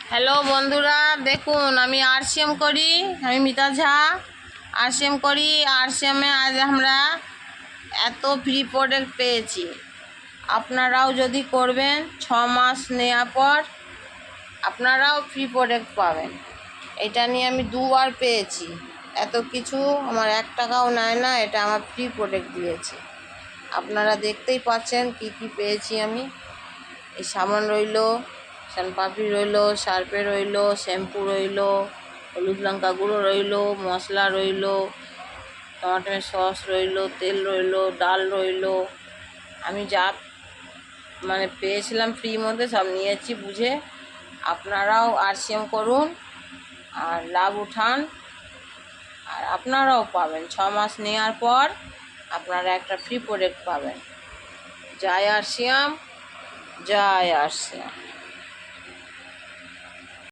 Hello বন্ধুরা, দেখুন আমি আরসিএম করি। আমি মিতা ঝা আরসিএম করি। আরসিএমে আজ আমরা এত ফ্রি প্রোডাক্ট পেয়েছি। আপনারাও যদি করবেন 6 মাস নেওয়ার পর আপনারাও ফ্রি প্রোডাক্ট পাবেন। এটা নিয়ে আমি 2বার পেয়েছি। এত কিছু আমার 1 টাকাও নেয় না, এটা আমার ফ্রি প্রোডাক্ট দিয়েছে। আপনারা দেখতেই পাচ্ছেন কি কি পেয়েছি আমি। এই সাবান রইল, শানপাপড়ি রইল, সার্ফে রইল, শ্যাম্পু রইল, হলুদ লঙ্কা গুঁড়ো রইল, মশলা রইল, টমেটোর সস রইল, তেল রইল, ডাল রইল। আমি যা পেয়েছিলাম ফ্রির মধ্যে সব নিয়েছি বুঝে। আপনারাও আরসিএম করুন আর লাভ উঠান, আর আপনারাও পাবেন 6 মাস নেওয়ার পর আপনারা একটা ফ্রি প্রোডাক্ট পাবেন। জয় আরসিএম, জয় আরসিএম।